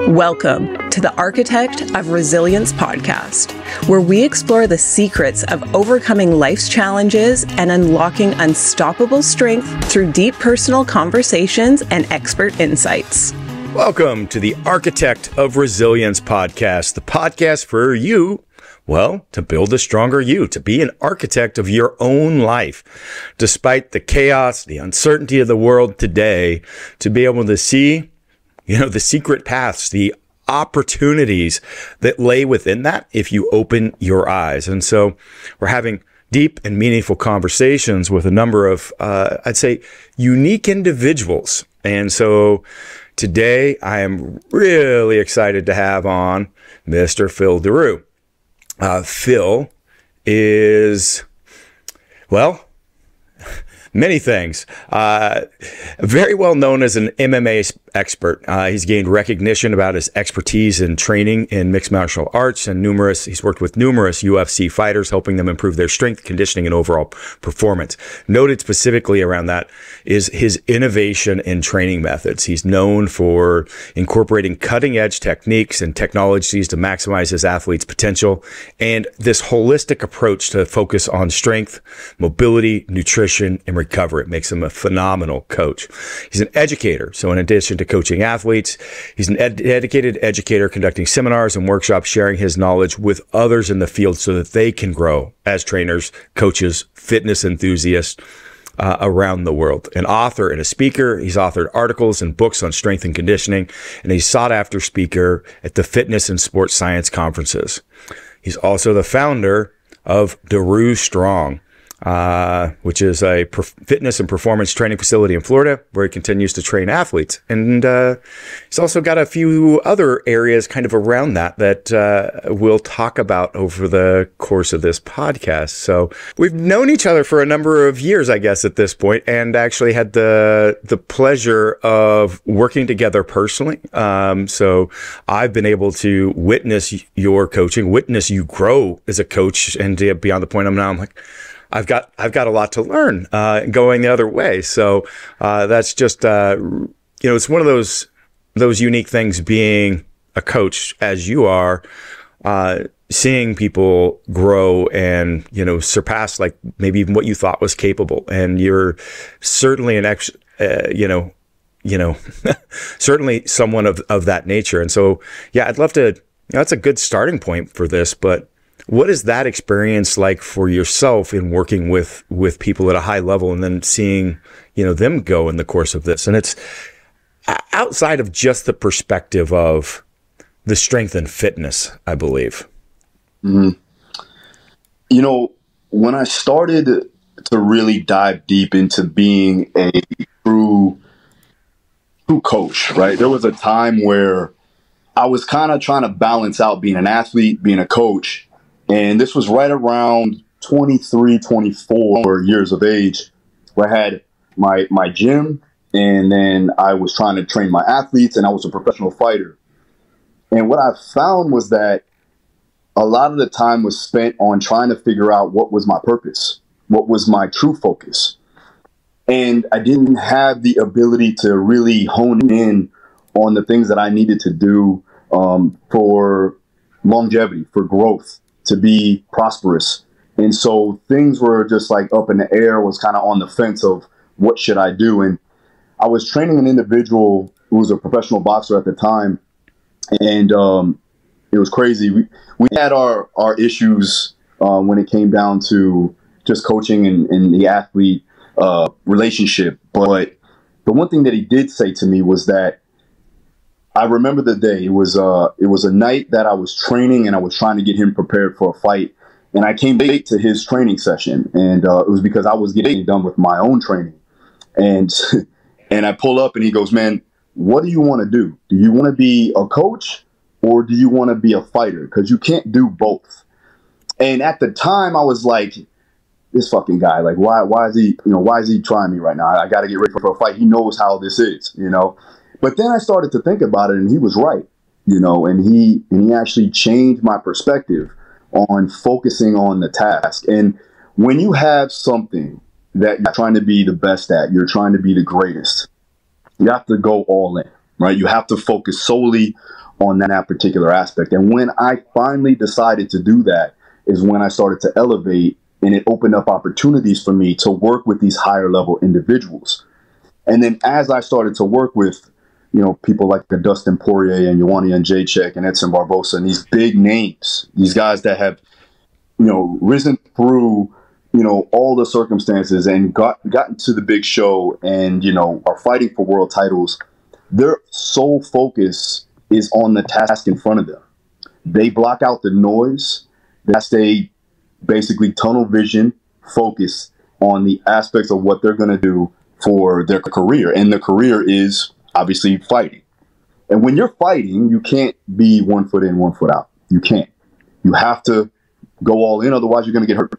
Welcome to the Architect of Resilience podcast, where we explore the secrets of overcoming life's challenges and unlocking unstoppable strength through deep personal conversations and expert insights. Welcome to the Architect of Resilience podcast, the podcast for you, well, to build a stronger you, to be an architect of your own life. Despite the chaos, the uncertainty of the world today, to be able to see the secret paths, the opportunities that lay within that if you open your eyes. And so we're having deep and meaningful conversations with a number of, I'd say, unique individuals. And so today I am really excited to have on Mr. Phil Daru. Phil is, well, many things. Very well known as an MMA expert. He's gained recognition about his expertise in training in mixed martial arts, and he's worked with numerous UFC fighters, helping them improve their strength, conditioning, and overall performance. Noted specifically around that is his innovation in training methods. He's known for incorporating cutting-edge techniques and technologies to maximize his athletes' potential, and this holistic approach to focus on strength, mobility, nutrition, and recovery. It makes him a phenomenal coach. He's an educator. So in addition to coaching athletes, he's an dedicated educator conducting seminars and workshops, sharing his knowledge with others in the field so that they can grow as trainers, coaches, fitness enthusiasts around the world. An author and a speaker. He's authored articles and books on strength and conditioning, and he's sought after speaker at the fitness and sports science conferences. He's also the founder of Daru Strong, which is a fitness and performance training facility in Florida where he continues to train athletes. And he's also got a few other areas kind of around that we'll talk about over the course of this podcast. So we've known each other for a number of years, I guess, at this point, and actually had the pleasure of working together personally. So I've been able to witness your coaching, witness you grow as a coach, and beyond the point I'm now, I'm like, I've got a lot to learn going the other way. So that's just it's one of those unique things being a coach as you are, seeing people grow and surpass like maybe even what you thought was capable. And you're certainly certainly someone of that nature. And so yeah, I'd love to. That's a good starting point for this, but what is that experience like for yourself in working with people at a high level and then seeing, them go in the course of this? And it's outside of just the perspective of the strength and fitness, I believe. Mm-hmm. When I started to really dive deep into being a true coach, right? There was a time where I was kind of trying to balance out being an athlete, being a coach. And this was right around 23, 24 years of age, where I had my gym, and then I was trying to train my athletes, and I was a professional fighter. And what I found was that a lot of the time was spent on trying to figure out what was my purpose, what was my true focus. And I didn't have the ability to really hone in on the things that I needed to do for longevity, for growth, to be prosperous. And so things were just like up in the air, was kind of on the fence of what should I do. And I was training an individual who was a professional boxer at the time. And it was crazy. We had our issues when it came down to just coaching and the athlete relationship. But the one thing that he did say to me was that, I remember the day. It was a night that I was training, and I was trying to get him prepared for a fight. And I came late to his training session, and it was because I was getting done with my own training. And I pull up, and he goes, "Man, what do you want to do? Do you want to be a coach, or do you want to be a fighter? Because you can't do both." And at the time, I was like, "This fucking guy, like, why is he trying me right now? I got to get ready for a fight. He knows how this is, But then I started to think about it, and he was right, and he actually changed my perspective on focusing on the task. And when you have something that you're trying to be the best at, you're trying to be the greatest, you have to go all in, right? You have to focus solely on that particular aspect. And when I finally decided to do that is when I started to elevate, and it opened up opportunities for me to work with these higher level individuals. And then as I started to work with, you know, people like the Dustin Poirier and Ioane and Jacek and Edson Barbosa and these big names, these guys that have, you know, risen through, you know, all the circumstances and gotten to the big show and, you know, are fighting for world titles, their sole focus is on the task in front of them. They block out the noise. They stay basically tunnel vision, focus on the aspects of what they're going to do for their career. And the career is obviously fighting. And when you're fighting, you can't be 1 foot in, 1 foot out. You can't. You have to go all in, otherwise you're going to get hurt.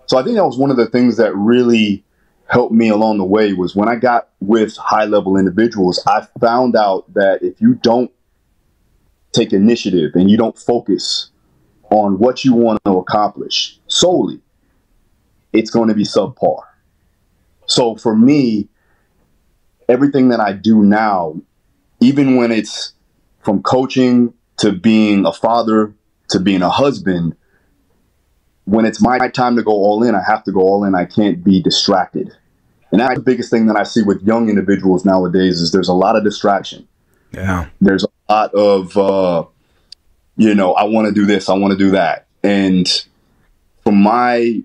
So I think that was one of the things that really helped me along the way was when I got with high-level individuals, I found out that if you don't take initiative and you don't focus on what you want to accomplish solely, it's going to be subpar. So for me, everything that I do now, even when it's from coaching to being a father to being a husband, when it's my time to go all in, I have to go all in. I can't be distracted. And that's the biggest thing that I see with young individuals nowadays is there's a lot of distraction. Yeah. There's a lot of, you know, I want to do this, I want to do that. And from my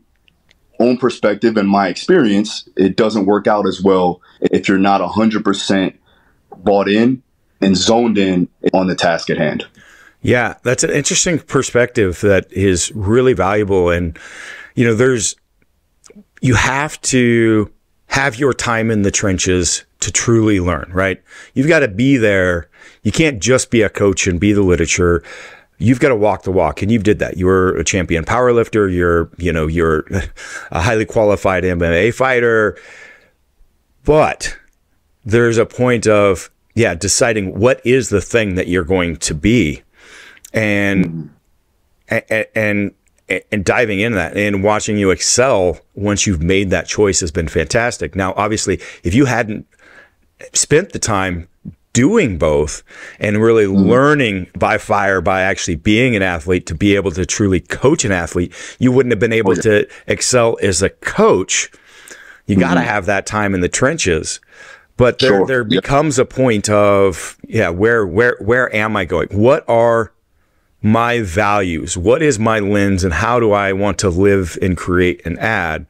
own perspective and my experience, it doesn't work out as well if you're not 100% bought in and zoned in on the task at hand. Yeah, that's an interesting perspective that is really valuable. And, you know, you have to have your time in the trenches to truly learn, right? You've got to be there. You can't just be a coach and be the literature. You've got to walk the walk, and you did that. You're a champion powerlifter. You're a highly qualified MMA fighter. But there's a point of, deciding what is the thing that you're going to be, and diving into that and watching you excel once you've made that choice has been fantastic. Now, obviously, if you hadn't spent the time doing both and really learning by fire by actually being an athlete to be able to truly coach an athlete, you wouldn't have been able to excel as a coach. You got to have that time in the trenches. But there becomes a point of, where am I going? What are my values? What is my lens, and how do I want to live and create and add?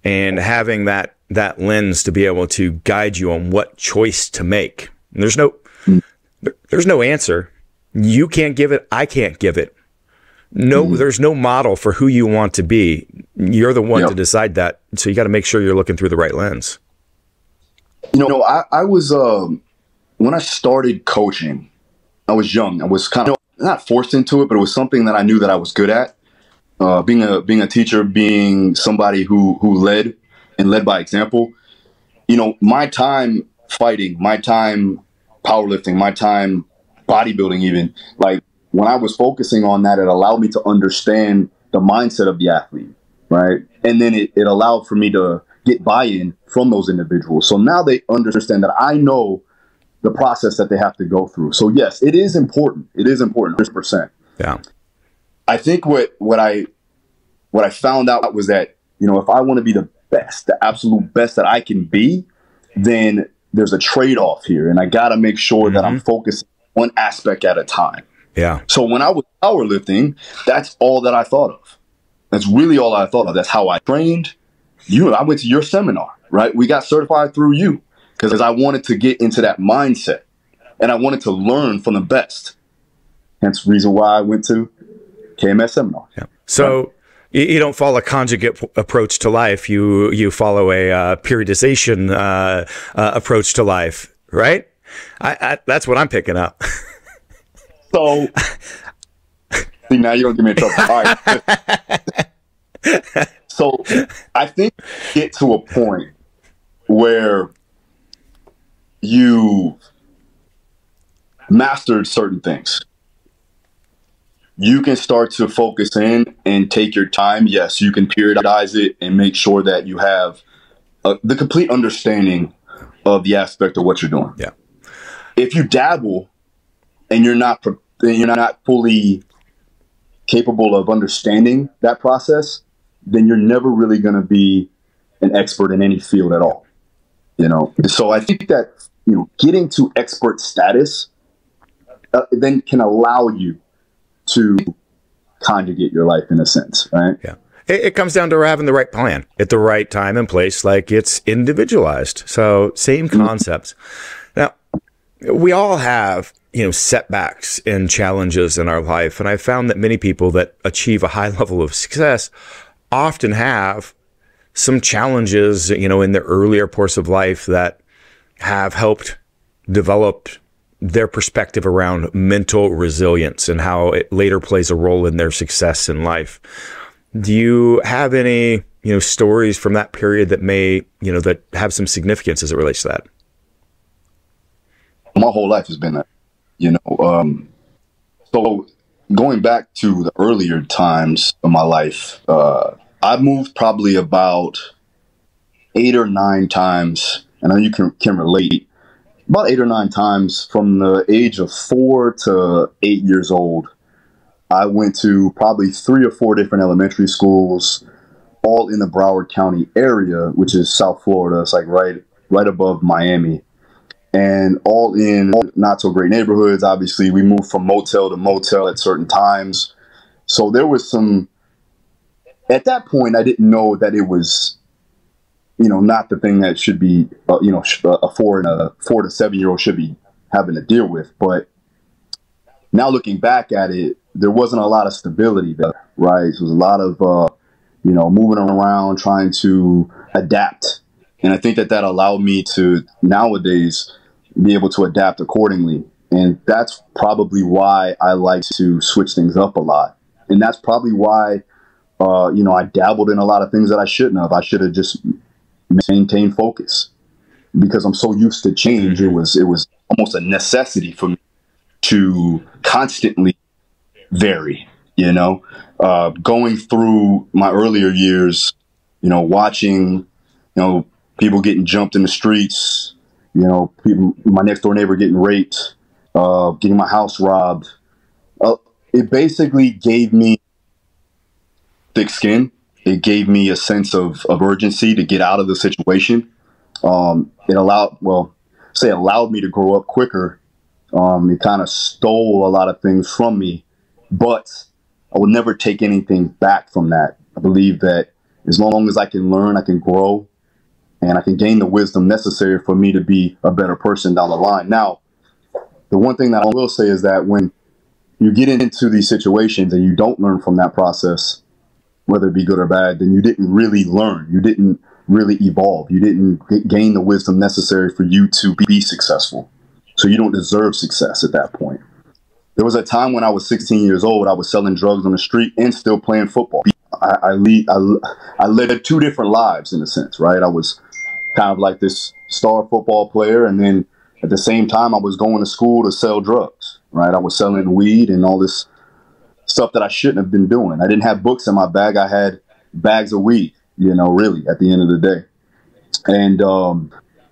And having that lens to be able to guide you on what choice to make. And there's no answer. You can't give it. I can't give it. No, there's no model for who you want to be. You're the one to decide that. So you got to make sure you're looking through the right lens. You know, I was, when I started coaching, I was young. I was kind of not forced into it, but it was something that I knew that I was good at. Being a teacher, being somebody who led and led by example. You know, my time fighting, my time powerlifting, my time bodybuilding even, like when I was focusing on that, it allowed me to understand the mindset of the athlete, right? And then it allowed for me to get buy-in from those individuals. So now they understand that I know the process that they have to go through. So yes, it is important. It is important, 100%. Yeah. I think what I found out was that, you know, if I want to be the best, the absolute best that I can be, then there's a trade-off here, and I got to make sure that I'm focusing one aspect at a time. Yeah. So when I was powerlifting, that's all that I thought of. That's really all I thought of. That's how I trained. I went to your seminar, right? We got certified through you because I wanted to get into that mindset, and I wanted to learn from the best. Hence the reason why I went to KMS seminar. Yeah. So you don't follow a conjugate approach to life. You follow a periodization approach to life, right? That's what I'm picking up. So, see, now you're going to get me in trouble. All right. So I think you get to a point where you mastered certain things. You can start to focus in and take your time. Yes, you can periodize it and make sure that you have the complete understanding of the aspect of what you're doing. Yeah. If you dabble and you're not fully capable of understanding that process, then you're never really going to be an expert in any field at all. So I think that, getting to expert status then can allow you to conjugate your life in a sense, right? Yeah. It comes down to having the right plan at the right time and place, like it's individualized. So same concepts. Now, we all have, setbacks and challenges in our life. And I found that many people that achieve a high level of success often have some challenges, in their earlier course of life that have helped develop their perspective around mental resilience and how it later plays a role in their success in life. Do you have any, stories from that period that may, that have some significance as it relates to that? My whole life has been that, so going back to the earlier times of my life, I moved probably about 8 or 9 times, and I know you can relate, about 8 or 9 times from the age of 4 to 8 years old. I went to probably 3 or 4 different elementary schools, all in the Broward County area, which is South Florida. It's like right above Miami, and all in not so great neighborhoods. Obviously, we moved from motel to motel at certain times. So there was some, at that point, I didn't know that it was, not the thing that should be, a 4 to 7 year old should be having to deal with. But now looking back at it, there wasn't a lot of stability there, right? So it was a lot of, moving around, trying to adapt. And I think that allowed me to nowadays be able to adapt accordingly. And that's probably why I like to switch things up a lot. And that's probably why, I dabbled in a lot of things that I shouldn't have. I should have just maintained focus, because I'm so used to change. It was almost a necessity for me to constantly vary, going through my earlier years, watching, people getting jumped in the streets, my next door neighbor getting raped, getting my house robbed. It basically gave me thick skin. It gave me a sense of urgency to get out of the situation. It allowed me to grow up quicker. It kind of stole a lot of things from me, but I will never take anything back from that. I believe that as long as I can learn, I can grow, and I can gain the wisdom necessary for me to be a better person down the line. Now, the one thing that I will say is that when you get into these situations and you don't learn from that process, whether it be good or bad, then you didn't really learn. You didn't really evolve. You didn't gain the wisdom necessary for you to be successful. So you don't deserve success at that point. There was a time when I was 16 years old, I was selling drugs on the street and still playing football. I led 2 different lives in a sense, right? I was kind of like this star football player, and then at the same time, I was going to school to sell drugs, right? I was selling weed and all this stuff that I shouldn't have been doing. I didn't have books in my bag. I had bags of weed, really, at the end of the day. And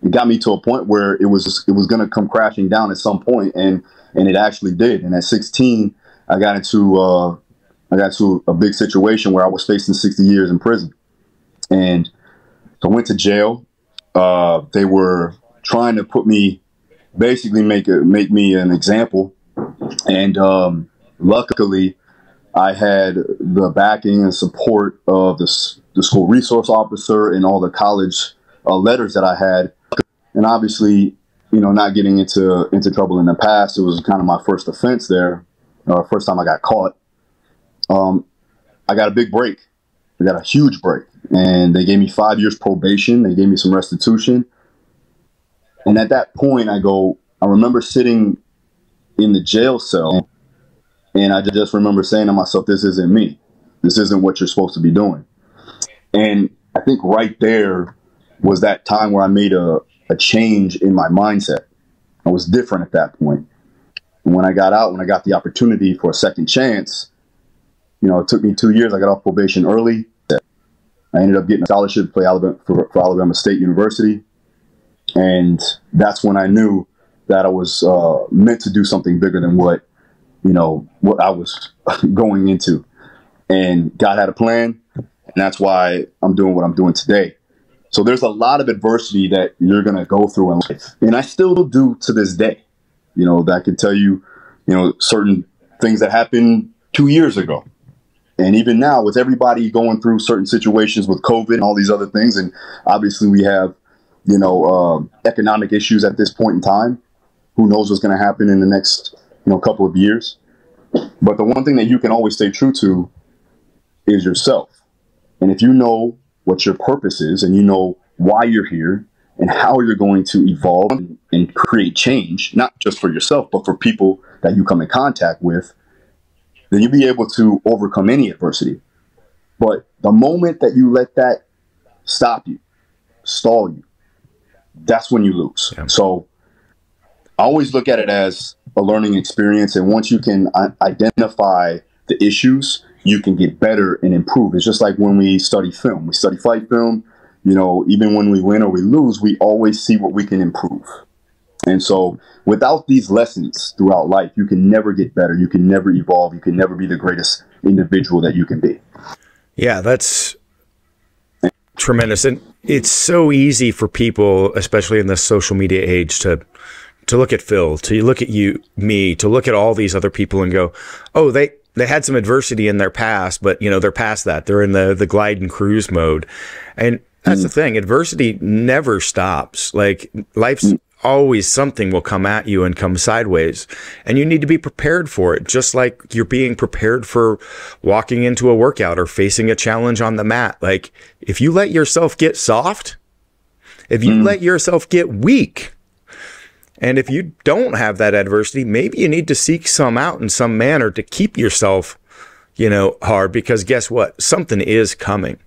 it got me to a point where it was going to come crashing down at some point, and it actually did. And at 16, I got into a big situation where I was facing 60 years in prison. And so I went to jail. They were trying to put me, basically make me an example. And luckily, I had the backing and support of the school resource officer and all the college letters that I had. And obviously, not getting into trouble in the past, it was kind of my first offense there, first time I got caught. I got a big break. I got a huge break. And they gave me 5 years probation. They gave me some restitution. And at that point, I remember sitting in the jail cell, and I just remember saying to myself, this isn't me. This isn't what you're supposed to be doing. And I think right there was that time where I made a change in my mindset. I was different at that point. And when I got out, when I got the opportunity for a second chance, it took me 2 years. I got off probation early. I ended up getting a scholarship to play for Alabama State University. And that's when I knew that I was meant to do something bigger than what I was going into. And God had a plan, and that's why I'm doing what I'm doing today. So there's a lot of adversity that you're going to go through in life. And I still do to this day. That I can tell you, certain things that happened 2 years ago. And even now, with everybody going through certain situations with COVID and all these other things, and obviously we have, economic issues at this point in time. Who knows what's going to happen in the next, couple of years. But the one thing that you can always stay true to is yourself. And if you know what your purpose is, and you know why you're here and how you're going to evolve and create change, not just for yourself, but for people that you come in contact with, then you'll be able to overcome any adversity. But the moment that you let that stop you, stall you, that's when you lose. Yeah. So I always look at it as a learning experience. And once you can identify the issues, you can get better and improve. It's just like when we study film. We study flight film, even when we win or we lose, we always see what we can improve. And so without these lessons throughout life, you can never get better. You can never evolve. You can never be the greatest individual that you can be. Yeah, that's tremendous. And it's so easy for people, especially in this social media age, to look at Phil, to look at you, me, to look at all these other people and go, oh, they had some adversity in their past, but they're past that. They're in the glide and cruise mode. And that's the thing. Adversity never stops. Like, life's always something will come at you and come sideways, and you need to be prepared for it. Just like you're being prepared for walking into a workout or facing a challenge on the mat. Like, if you let yourself get soft, if you let yourself get weak, and if you don't have that adversity, maybe you need to seek some out in some manner to keep yourself, hard, because guess what? Something is coming.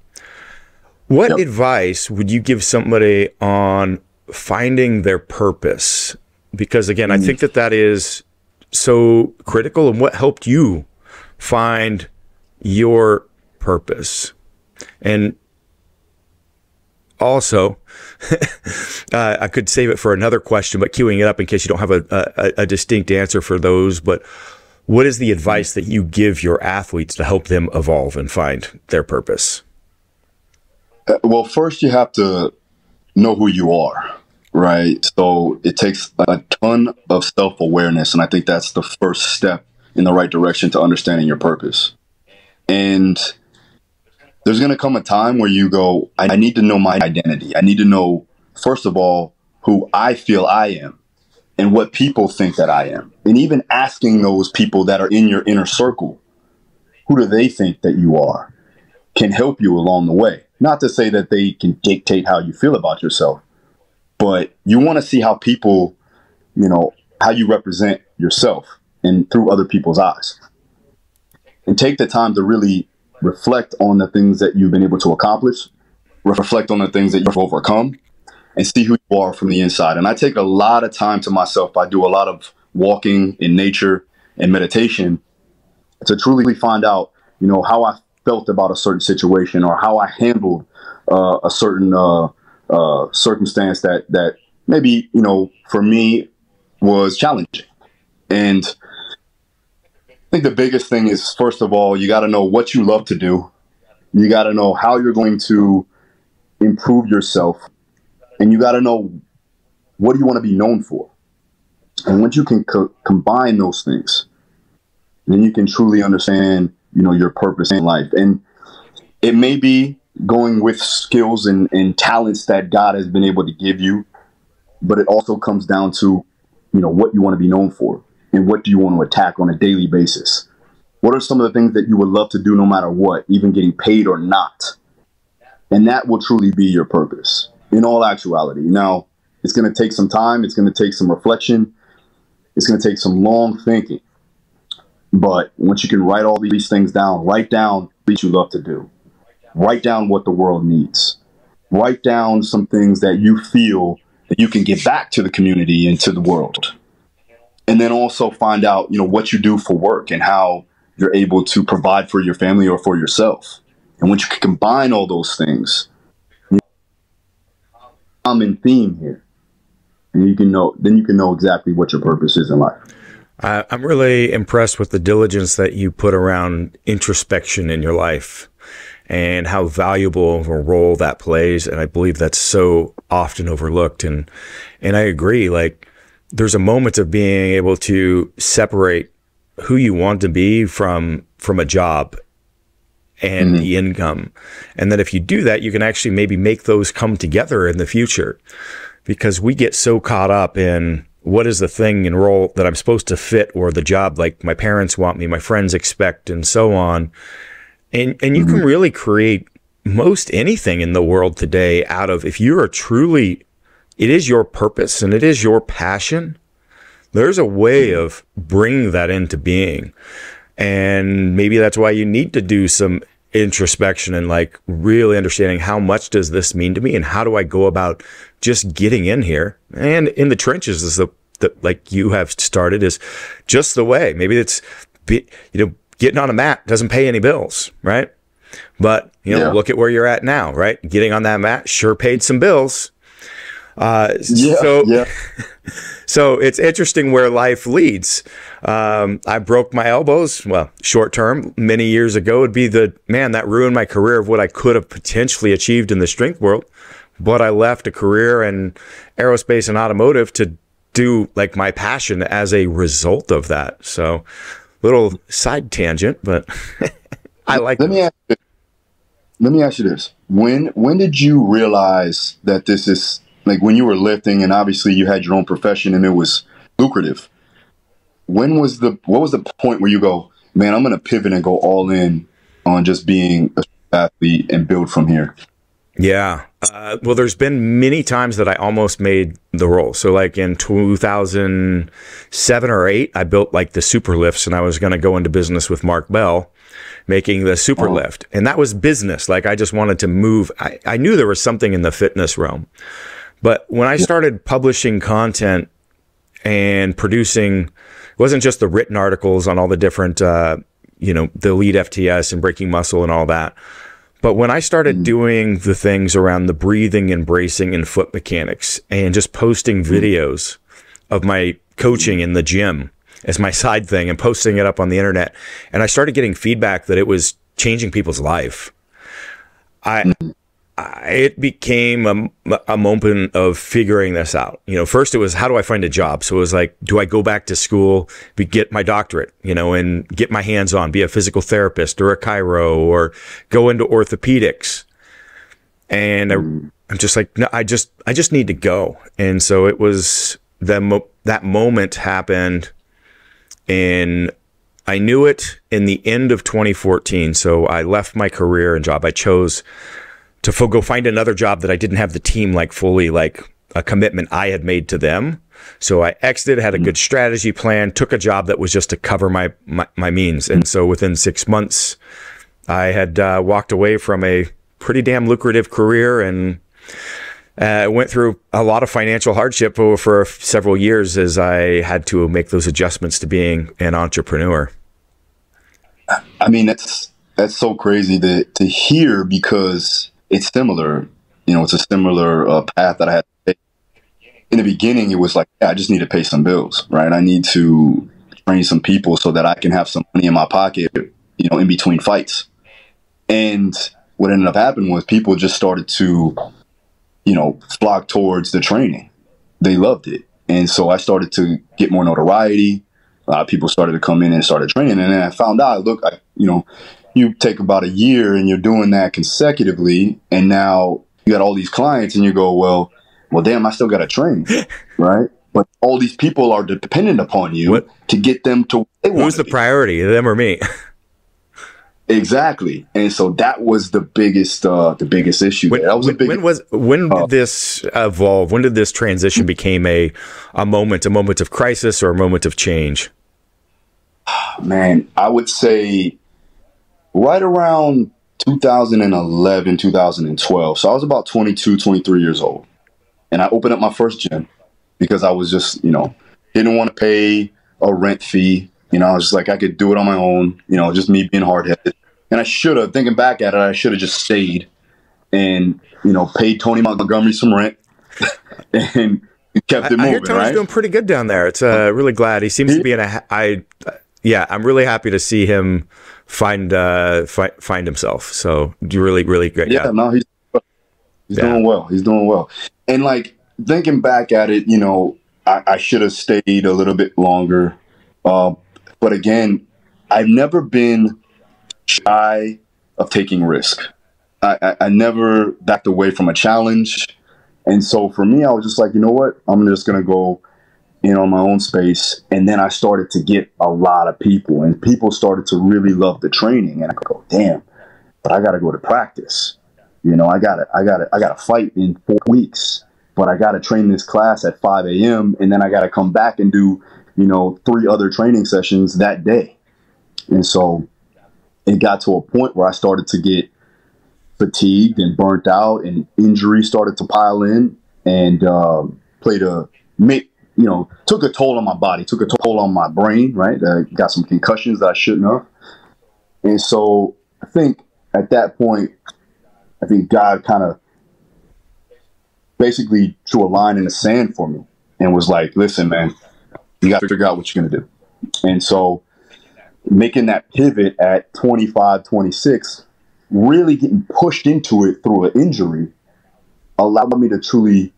What advice would you give somebody on finding their purpose? Because again, I think that is so critical. And what helped you find your purpose? And also, I could save it for another question, but queuing it up in case you don't have a distinct answer for those. But what is the advice that you give your athletes to help them evolve and find their purpose? Well, first you have to know who you are, right? So it takes a ton of self-awareness, and I think that's the first step in the right direction to understanding your purpose. And there's going to come a time where you go, I need to know my identity. I need to know, first of all, who I feel I am and what people think that I am. And even asking those people that are in your inner circle, who do they think that you are, can help you along the way. Not to say that they can dictate how you feel about yourself, but you want to see how people, how you represent yourself and through other people's eyes. And take the time to really reflect on the things that you've been able to accomplish, reflect on the things that you've overcome, and see who you are from the inside. And I take a lot of time to myself. I do a lot of walking in nature and meditation to truly find out, how I felt about a certain situation or how I handled a certain circumstance that maybe, for me was challenging. And I think the biggest thing is, first of all, you got to know what you love to do. You got to know how you're going to improve yourself. And you got to know what do you want to be known for. And once you can combine those things, then you can truly understand, your purpose in life. And it may be going with skills and talents that God has been able to give you, but it also comes down to, what you want to be known for and what do you want to attack on a daily basis. What are some of the things that you would love to do no matter what, even getting paid or not? And that will truly be your purpose in all actuality. Now, it's going to take some time. It's going to take some reflection. It's going to take some long thinking. But once you can write all these things down, write down what you love to do. Write down what the world needs. Write down some things that you feel that you can give back to the community and to the world. And then also find out, what you do for work and how you're able to provide for your family or for yourself. And once you can combine all those things, common theme here and then you can know exactly what your purpose is in life. I'm really impressed with the diligence that you put around introspection in your life and how valuable of a role that plays. And I believe that's so often overlooked. And I agree, like there's a moment of being able to separate who you want to be from a job and the income. And that if you do that, you can actually maybe make those come together in the future, because we get so caught up in what is the thing and role that I'm supposed to fit, or the job like my parents want me, my friends expect, and so on. And you can really create most anything in the world today out of, if you are truly, it is your purpose and it is your passion, there's a way of bringing that into being. And maybe that's why you need to do some introspection and like really understanding how much does this mean to me, and how do I go about just getting in here and in the trenches is the like you have started is just the way. Maybe it's, getting on a mat doesn't pay any bills, right? But look at where you're at now, right? Getting on that mat sure paid some bills. So it's interesting where life leads. I broke my elbows, well, short term, many years ago. Would be that ruined my career of what I could have potentially achieved in the strength world. But I left a career in aerospace and automotive to do like my passion as a result of that. So little side tangent, but I like Let me ask you this. When did you realize that this is, like, when you were lifting and obviously you had your own profession and it was lucrative, what was the point where you go, man, I'm going to pivot and go all in on just being a athlete and build from here? Yeah. Well, there's been many times that I almost made the role. So like in 2007 or 8, I built like the super lifts, and I was going to go into business with Mark Bell making the super lift. And that was business. Like I just wanted to move. I knew there was something in the fitness realm. But when I started publishing content and producing, it wasn't just the written articles on all the different, the Elite FTS and Breaking Muscle and all that. But when I started doing the things around the breathing and bracing and foot mechanics and just posting videos of my coaching in the gym as my side thing and posting it up on the internet, and I started getting feedback that it was changing people's life, it became a moment of figuring this out. First it was, how do I find a job? So it was like, do I go back to school, get my doctorate, and get my hands on, be a physical therapist or a chiro, or go into orthopedics? And I'm just like, no, I just need to go. And so it was that moment happened, and I knew it in the end of 2014. So I left my career and job. I chose to go find another job that I didn't have the team like fully, like a commitment I had made to them. So I exited, had a good strategy plan, took a job that was just to cover my means. And so within 6 months, I had walked away from a pretty damn lucrative career, and went through a lot of financial hardship for several years as I had to make those adjustments to being an entrepreneur. I mean, that's so crazy to hear, because it's similar. It's a similar path that I had to take. In the beginning, it was like, I just need to pay some bills, right? I need to train some people so that I can have some money in my pocket, in between fights. And what ended up happening was people just started to, flock towards the training. They loved it. And so I started to get more notoriety. People started to come in and started training. And then I found out, look, you take about a year and you're doing that consecutively, and now you got all these clients, and you go, well, damn, I still got to train, right? But all these people are dependent upon you to get them to where they want. Who's the priority, them or me? Exactly. And so that was the biggest issue. When did this evolve? When did this transition become a moment of crisis or a moment of change? Man, I would say right around 2011, 2012. So I was about 22, 23 years old. And I opened up my first gym because I was just, didn't want to pay a rent fee. I was just like, I could do it on my own, just me being hard-headed. And I should have, thinking back at it, I should have just stayed and, paid Tony Montgomery some rent and kept it I hear moving, Tony's right? doing pretty good down there. It's really glad he seems to be in yeah, I'm really happy to see him find himself. So really, really great. Yeah, no, he's doing well. He's doing well. And like thinking back at it, you know, I should have stayed a little bit longer. But again, I've never been shy of taking risk. I never backed away from a challenge. And so for me, I was just like, you know what? I'm just going to go in on my own space. And then I started to get a lot of people, and people started to really love the training. And I go, damn, but I got to go to practice. You know, I got to fight in 4 weeks, but I got to train this class at 5 a.m. And then I got to come back and do, you know, 3 other training sessions that day. And so it got to a point where I started to get fatigued and burnt out, and injuries started to pile in, and took a toll on my body, took a toll on my brain, right? Got some concussions that I shouldn't have. And so I think at that point, I think God kind of basically drew a line in the sand for me and was like, listen, man, you got to figure out what you're going to do. And so making that pivot at 25, 26, really getting pushed into it through an injury allowed me to truly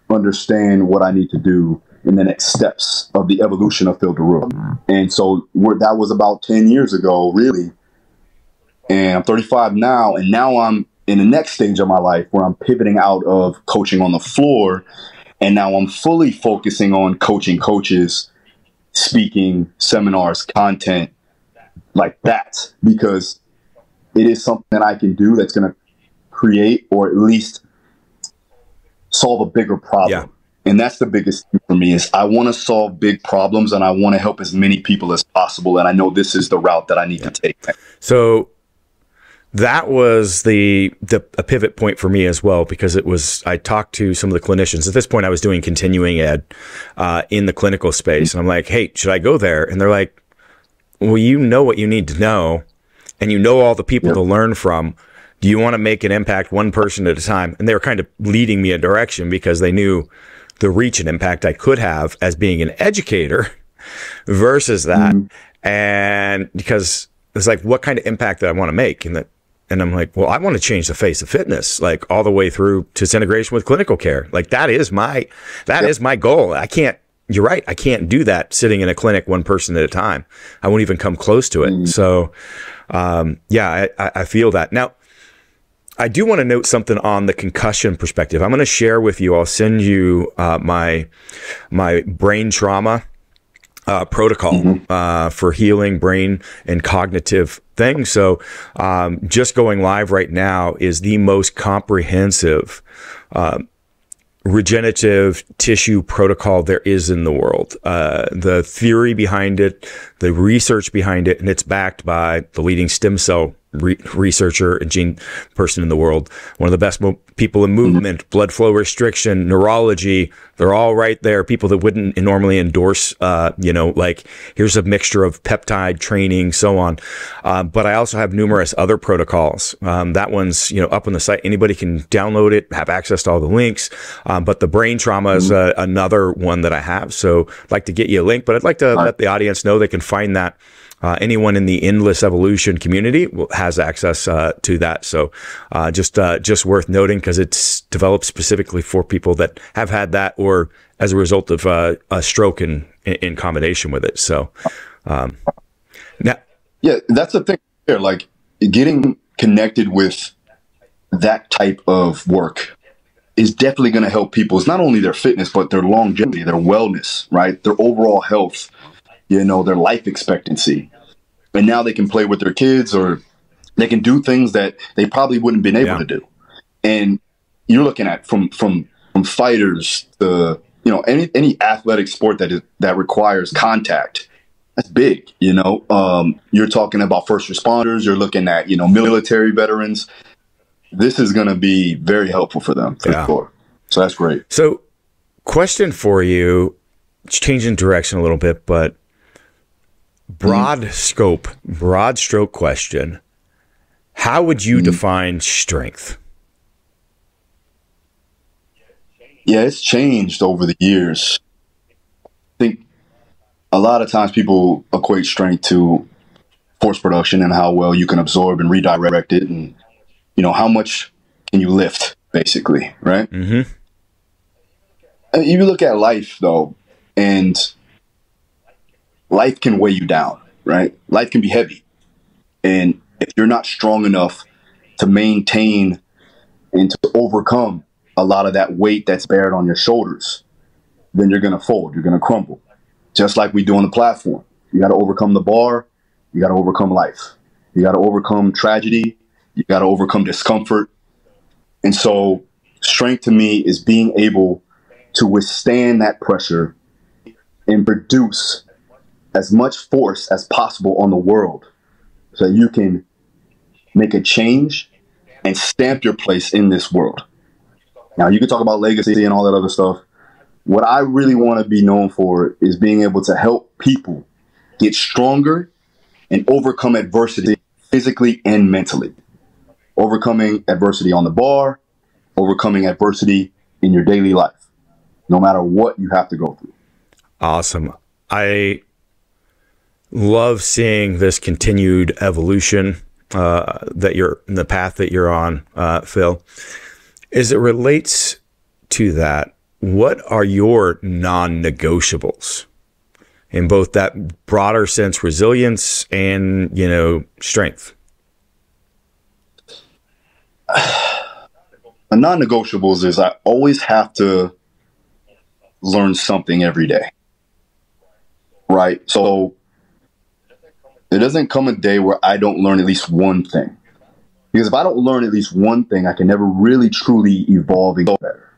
understand what I need to do in the next steps of the evolution of Phil Daru. And so that was about 10 years ago, really. And I'm 35 now, and now I'm in the next stage of my life where I'm pivoting out of coaching on the floor, and now I'm fully focusing on coaching coaches, speaking, seminars, content like that, because it is something that I can do that's going to create or at least solve a bigger problem. Yeah. And that's the biggest thing for me is I want to solve big problems, and I want to help as many people as possible. And I know this is the route that I need to take. So that was a pivot point for me as well, because I talked to some of the clinicians. At this point, I was doing continuing ed in the clinical space. And I'm like, hey, should I go there? And they're like, well, you know what you need to know, and you know all the people to learn from. Do you want to make an impact one person at a time? And they were kind of leading me a direction because they knew the reach and impact I could have as being an educator versus that. And because it's like, what kind of impact that I want to make? And I'm like, well, I want to change the face of fitness, like all the way through to its integration with clinical care. Like that is my goal. You're right. I can't do that sitting in a clinic, one person at a time. I won't even come close to it. So, I feel that. Now, I do want to note something on the concussion perspective. I'm going to share with you, I'll send you my brain trauma protocol for healing brain and cognitive things. So just going live right now is the most comprehensive regenerative tissue protocol there is in the world. The theory behind it, the research behind it, and it's backed by the leading stem cell researcher and gene person in the world. One of the best people in movement, blood flow restriction, neurology, they're all right there. People that wouldn't normally endorse, like here's a mixture of peptide training, so on. But I also have numerous other protocols. That one's, up on the site. Anybody can download it, have access to all the links. But the brain trauma is another one that I have. So I'd like to get you a link, but I'd like to let the audience know they can find that. Anyone in the Endless Evolution community has access to that. So just worth noting, because it's developed specifically for people that have had that or as a result of a stroke in combination with it. So now, yeah, that's the thing here. Like getting connected with that type of work is definitely going to help people's not only their fitness, but their longevity, their wellness, right? Their overall health. Their life expectancy. And now they can play with their kids, or they can do things that they probably wouldn't have been able to do. And you're looking at from fighters to, any athletic sport that requires contact. That's big, You're talking about first responders, you're looking at, military veterans. This is going to be very helpful for them, for sure. So that's great. So question for you, changing direction a little bit, but broad stroke question. How would you define strength? Yeah, it's changed over the years. I think a lot of times people equate strength to force production and how well you can absorb and redirect it, and how much can you lift, basically, right? Mm-hmm. And you look at life though, and life can weigh you down, right? Life can be heavy, and if you're not strong enough to maintain and to overcome a lot of that weight that's bared on your shoulders, then you're going to fold, you're going to crumble. Just like we do on the platform. You got to overcome the bar, you got to overcome life. You got to overcome tragedy, you got to overcome discomfort. And so strength to me is being able to withstand that pressure and produce as much force as possible on the world so that you can make a change and stamp your place in this world. Now, you can talk about legacy and all that other stuff. What I really want to be known for is being able to help people get stronger and overcome adversity physically and mentally. Overcoming adversity on the bar, overcoming adversity in your daily life, no matter what you have to go through. Awesome. I love seeing this continued evolution that you're in the path that you're on, Phil. As it relates to that, what are your non-negotiables in both that broader sense, resilience and, strength? The non-negotiables is I always have to learn something every day, right? So there doesn't come a day where I don't learn at least one thing. Because if I don't learn at least one thing, I can never really truly evolve and go better.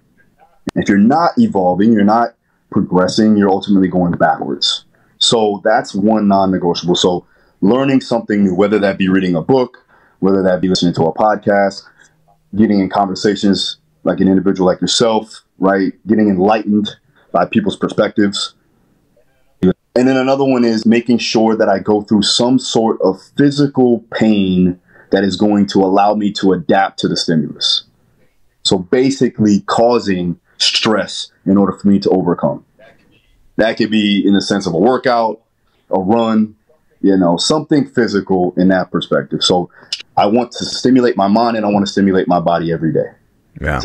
And if you're not evolving, you're not progressing, you're ultimately going backwards. So that's one non-negotiable. So learning something new, whether that be reading a book, whether that be listening to a podcast, getting in conversations like an individual like yourself, right? Getting enlightened by people's perspectives. And then another one is making sure that I go through some sort of physical pain that is going to allow me to adapt to the stimulus. So basically causing stress in order for me to overcome. That could be in the sense of a workout, a run, something physical in that perspective. So I want to stimulate my mind and I want to stimulate my body every day. Yeah.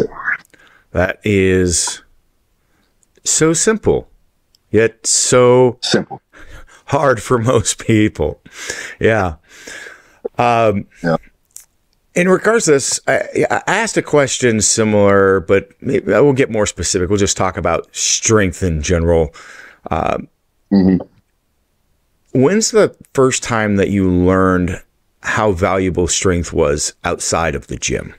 That is so simple, yet so simple, hard for most people. Yeah. Yeah. In regards to this, I asked a question similar, but maybe I will get more specific. We'll just talk about strength in general. When's the first time that you learned how valuable strength was outside of the gym?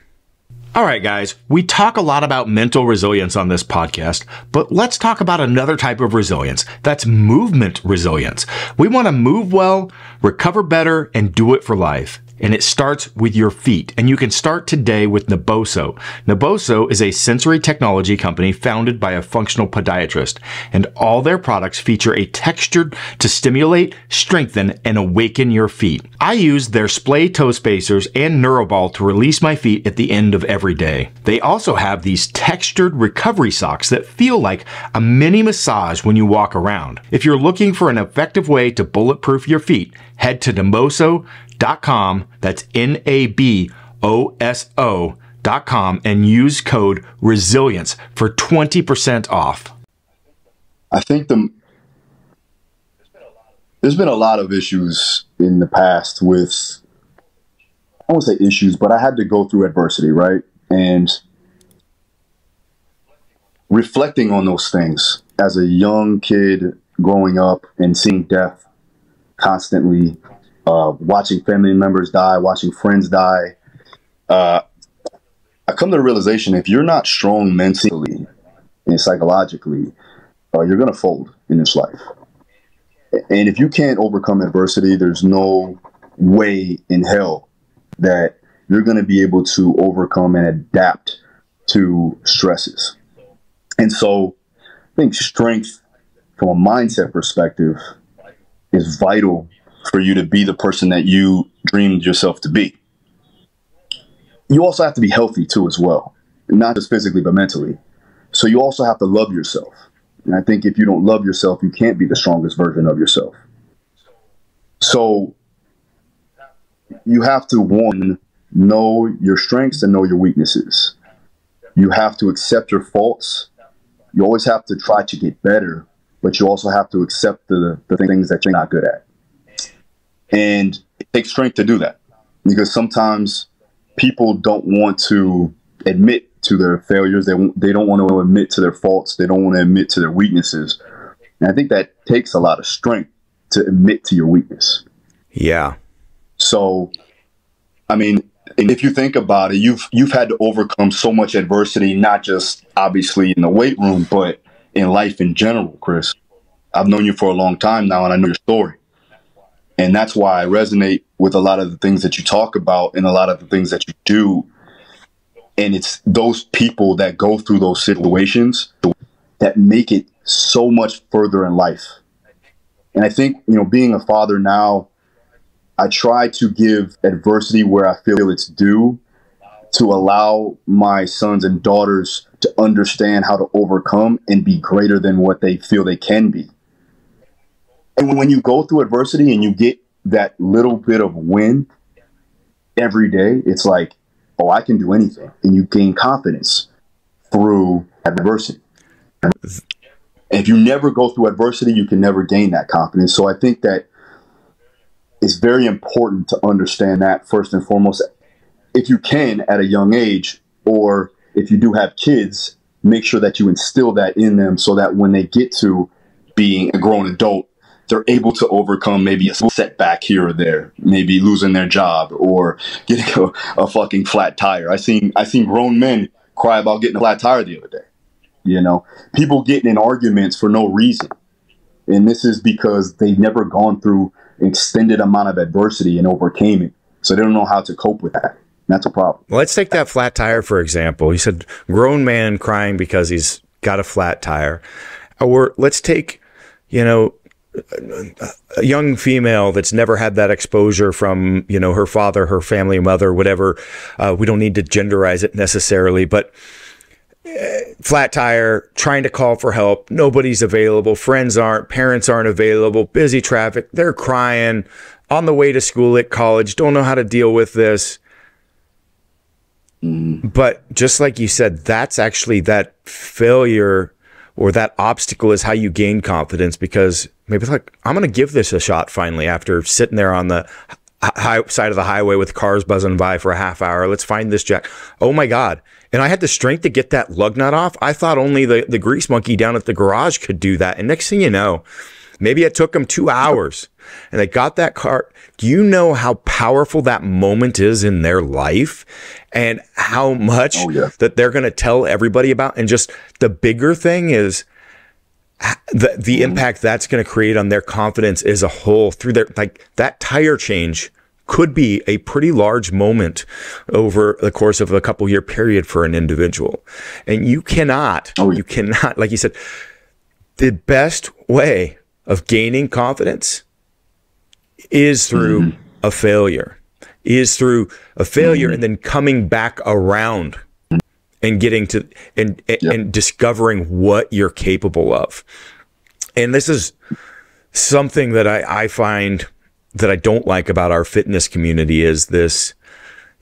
All right, guys, we talk a lot about mental resilience on this podcast, but let's talk about another type of resilience. That's movement resilience. We want to move well, recover better, and do it for life. And it starts with your feet. And you can start today with Naboso. Naboso is a sensory technology company founded by a functional podiatrist. And all their products feature a texture to stimulate, strengthen, and awaken your feet. I use their splay toe spacers and Neuroball to release my feet at the end of every day. They also have these textured recovery socks that feel like a mini massage when you walk around. If you're looking for an effective way to bulletproof your feet, head to naboso.com. That's NABOSO.com and use code RESILIENCE for 20% off. I think there's been a lot of issues in the past with, I won't say issues, but I had to go through adversity, right? And reflecting on those things as a young kid growing up and seeing death constantly, watching family members die, watching friends die, I come to the realization, if you're not strong mentally and psychologically, you're going to fold in this life. And if you can't overcome adversity, there's no way in hell that you're going to be able to overcome and adapt to stresses. And so I think strength from a mindset perspective is vital for you to be the person that you dreamed yourself to be. You also have to be healthy too as well, not just physically, but mentally. So you also have to love yourself. And I think if you don't love yourself, you can't be the strongest version of yourself. So you have to, one, know your strengths and know your weaknesses. You have to accept your faults. You always have to try to get better, but you also have to accept the things that you're not good at. And it takes strength to do that, because sometimes people don't want to admit to their failures. They don't want to admit to their faults. They don't want to admit to their weaknesses. And I think that takes a lot of strength to admit to your weakness. Yeah. So, I mean, if you think about it, you've had to overcome so much adversity, not just obviously in the weight room, but in life in general, Chris. I've known you for a long time now, and I know your story. And that's why I resonate with a lot of the things that you talk about and a lot of the things that you do. And it's those people that go through those situations that make it so much further in life. And I think, being a father now, I try to give adversity where I feel it's due, to allow my sons and daughters to understand how to overcome and be greater than what they feel they can be. And when you go through adversity and you get that little bit of win every day, it's like, oh, I can do anything. And you gain confidence through adversity. And if you never go through adversity, you can never gain that confidence. So I think that it's very important to understand that first and foremost. If you can at a young age, or if you do have kids, make sure that you instill that in them so that when they get to being a grown adult, they're able to overcome maybe a setback here or there, maybe losing their job or getting a fucking flat tire. I seen grown men cry about getting a flat tire the other day. People getting in arguments for no reason. And this is because they've never gone through an extended amount of adversity and overcame it. So they don't know how to cope with that. That's a problem. Let's take that flat tire, for example. You said grown man crying because he's got a flat tire. Or let's take, a young female that's never had that exposure from, her father, her family, mother, whatever. We don't need to genderize it necessarily, but flat tire, trying to call for help. Nobody's available. Friends aren't, parents aren't available, busy traffic. They're crying on the way to school at college. Don't know how to deal with this. But just like you said, that's actually that failure or that obstacle is how you gain confidence, because maybe it's like, I'm going to give this a shot finally after sitting there on the side of the highway with cars buzzing by for a half hour. Let's find this jack. Oh my God. And I had the strength to get that lug nut off. I thought only the grease monkey down at the garage could do that. And next thing you know, maybe it took them 2 hours and they got that car. Do you know how powerful that moment is in their life and how much that they're going to tell everybody about? And just the bigger thing is the impact that's going to create on their confidence as a whole through their, like, that tire change could be a pretty large moment over the course of a couple year period for an individual. And you cannot, like you said, the best way of gaining confidence is through a failure, and then coming back around and getting to, and discovering what you're capable of. And this is something that I find that I don't like about our fitness community is this,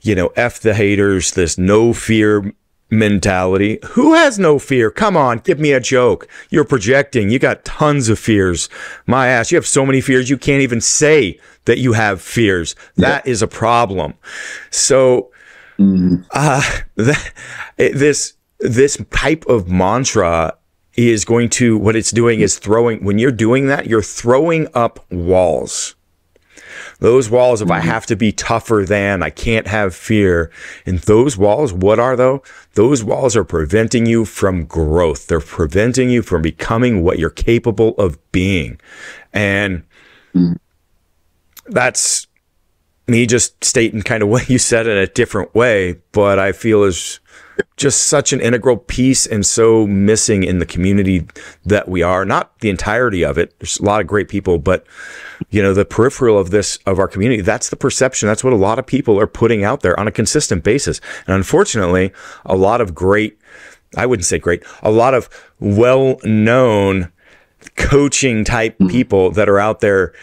F the haters, this no fear mentality. Who has no fear? Come on, give me a joke. You're projecting. You got tons of fears. My ass, you have so many fears you can't even say that you have fears. That is a problem. So this type of mantra is going to, what it's doing is when you're doing that, you're throwing up walls. Those walls of I have to be tougher than, I can't have fear. And those walls, what are though? Those walls are preventing you from growth. They're preventing you from becoming what you're capable of being. And that's me just stating kind of what you said in a different way, but I feel is just such an integral piece and so missing in the community that we are. Not the entirety of it. There's a lot of great people, but the peripheral of our community, that's the perception. That's what a lot of people are putting out there on a consistent basis. And unfortunately, a lot of great I wouldn't say great, a lot of well-known coaching type people that are out there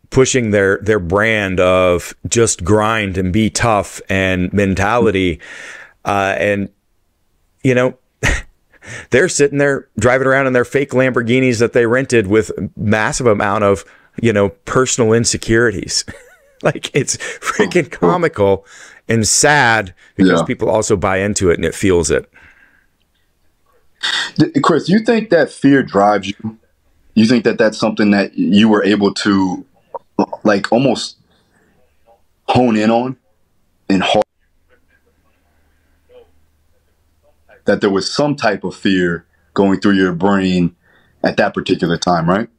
pushing their brand of just grind and be tough and mentality. And, you know, they're sitting there driving around in their fake Lamborghinis that they rented with massive amount of, you know, personal insecurities. Like, it's freaking comical and sad because people also buy into it and it fuels it. Chris, you think that fear drives you? You think that that's something that you were able to, like, almost hone in on and that there was some type of fear going through your brain at that particular time, right?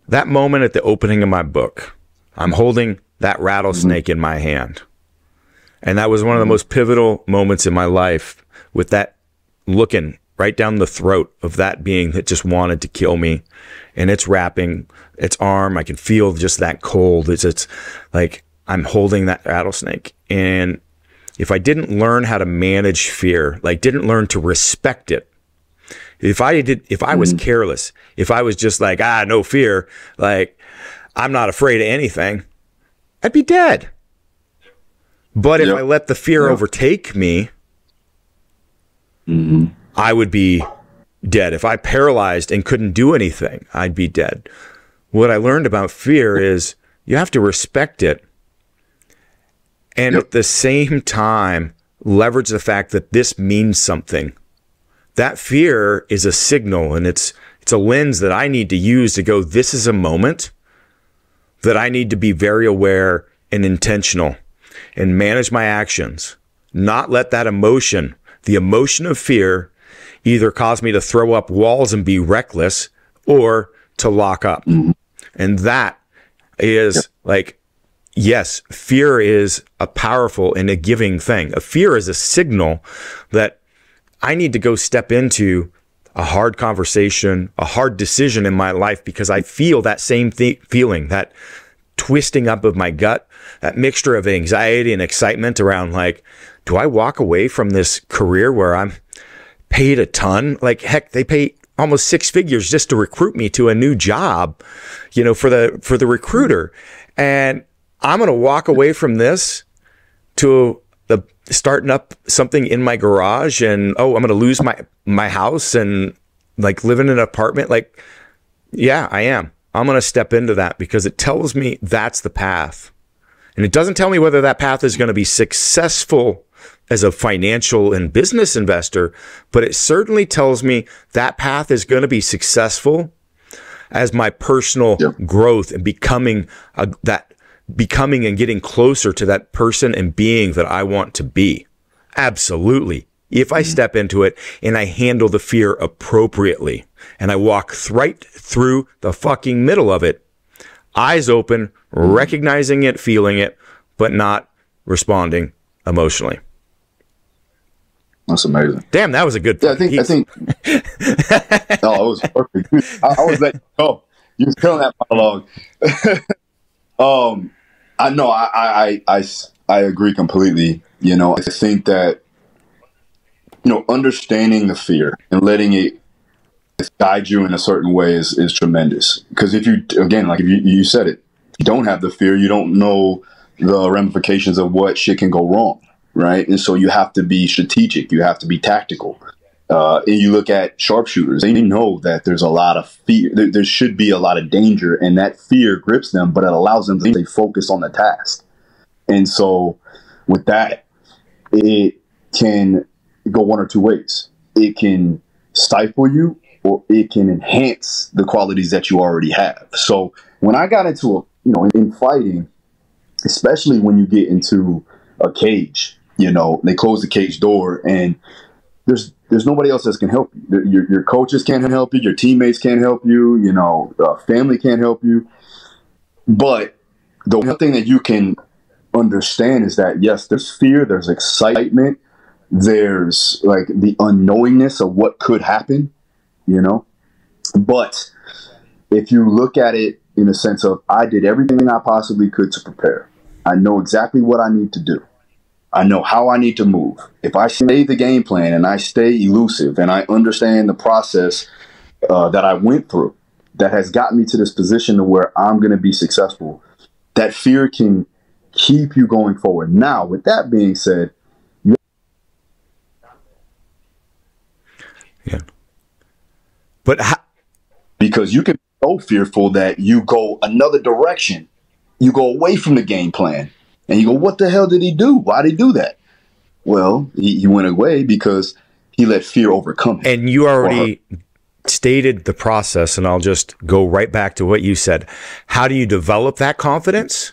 That moment at the opening of my book, I'm holding that rattlesnake in my hand. And that was one of the most pivotal moments in my life, with that looking right down the throat of that being that just wanted to kill me. And it's wrapping its arm. I can feel just that cold. It's like I'm holding that rattlesnake. And if I didn't learn how to manage fear, like didn't learn to respect it, if I was careless, if I was just like, no fear, like I'm not afraid of anything, I'd be dead. But if I let the fear overtake me, I would be dead. If I paralyzed and couldn't do anything, I'd be dead. What I learned about fear is you have to respect it. And at the same time, leverage the fact that this means something. That fear is a signal, and it's a lens that I need to use to go, this is a moment that I need to be very aware and intentional and manage my actions. Not let that emotion, the emotion of fear, either cause me to throw up walls and be reckless or to lock up. And that is like, yes, fear is a powerful and a giving thing. A fear is a signal that I need to go step into a hard conversation, a hard decision in my life, because I feel that same feeling, that twisting up of my gut, that mixture of anxiety and excitement around, like, do I walk away from this career where I'm paid a ton? Like, heck, they pay almost 6 figures just to recruit me to a new job, you know, for the recruiter. And I'm going to walk away from this to starting up something in my garage, and I'm going to lose my house and like live in an apartment. Like, yeah, I am. I'm going to step into that because it tells me that's the path. And it doesn't tell me whether that path is going to be successful as a financial and business investor, but it certainly tells me that path is going to be successful as my personal growth and becoming and getting closer to that person and being that I want to be. Absolutely. If I step into it and I handle the fear appropriately and I walk right through the fucking middle of it, eyes open, recognizing it, feeling it, but not responding emotionally. That's amazing. Damn, that was a good I think no, it was perfect. I was letting you go. You was killing that monologue. I know I agree completely. You know, I think that, you know, understanding the fear and letting it guide you in a certain way is tremendous. Because if you, again, like if you said it, you don't have the fear, you don't know the ramifications of what shit can go wrong, right? And so you have to be strategic, you have to be tactical. And you look at sharpshooters, they know that there's a lot of fear, there should be a lot of danger, and that fear grips them, but it allows them to stay focused on the task. And so with that, it can go one or two ways. It can stifle you, or it can enhance the qualities that you already have. So when I got into in fighting, especially when you get into a cage, you know, they close the cage door and there's nobody else that can help you. Your coaches can't help you. Your teammates can't help you. You know, family can't help you. But the one thing that you can understand is that, yes, there's fear, there's excitement, there's like the unknowingness of what could happen, you know. But if you look at it in a sense of, I did everything I possibly could to prepare. I know exactly what I need to do. I know how I need to move. If I stay the game plan and I stay elusive and I understand the process that I went through that has gotten me to this position to where I'm going to be successful, that fear can keep you going forward. Now, with that being said, yeah, but because you can be so fearful that you go another direction, you go away from the game plan, and you go, "What the hell did he do? Why did he do that?" Well, he went away because he let fear overcome him. And you already stated the process, and I'll just go right back to what you said. How do you develop that confidence?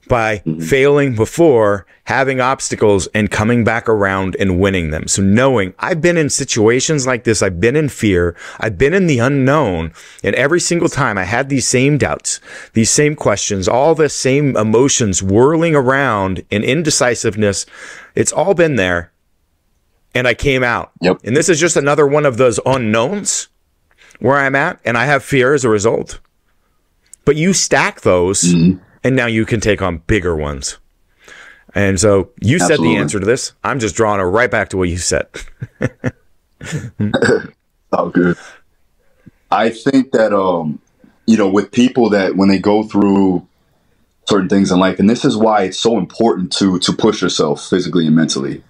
By failing before, having obstacles, and coming back around and winning them. So knowing I've been in situations like this, I've been in fear, I've been in the unknown, and every single time I had these same doubts, these same questions, all the same emotions whirling around and indecisiveness. It's all been there, and I came out. Yep. And this is just another one of those unknowns where I'm at, and I have fear as a result. But you stack those, and now you can take on bigger ones. And so you said the answer to this. I'm just drawing it right back to what you said. Oh, good. I think that, you know, with people that when they go through certain things in life, and this is why it's so important to push yourself physically and mentally.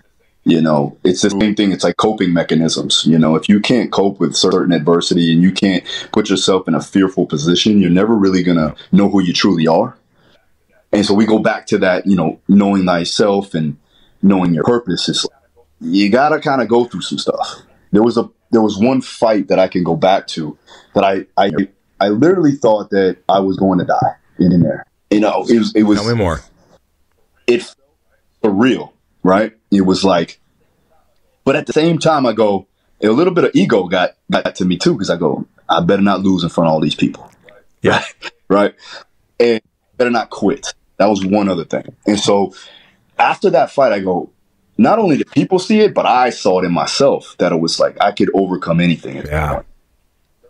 You know, it's the same thing. It's like coping mechanisms. You know, if you can't cope with certain adversity and you can't put yourself in a fearful position, you're never really going to know who you truly are. And so we go back to that, you know, knowing thyself and knowing your purpose. Is you got to kind of go through some stuff. There was one fight that I can go back to that I literally thought that I was going to die in there. You know, it was. Tell me more. It felt surreal, right? It was like, but at the same time, I go, a little bit of ego got to me too, because I go, I better not lose in front of all these people. Yeah. Right. And better not quit. That was one other thing. And so after that fight, I go, not only did people see it, but I saw it in myself that it was like I could overcome anything. Yeah.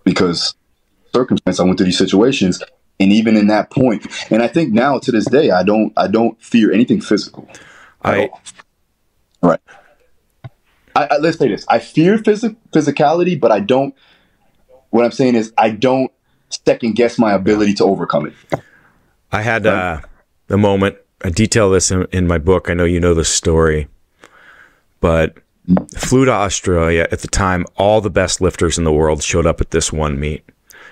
Because circumstance, I went through these situations, and even in that point, and I think now to this day, I don't fear anything physical. Right. Let's say this: I fear physicality, but I don't. What I'm saying is, I don't second guess my ability to overcome it. I had a moment. I detail this in my book. I know you know the story, but flew to Australia at the time. All the best lifters in the world showed up at this one meet,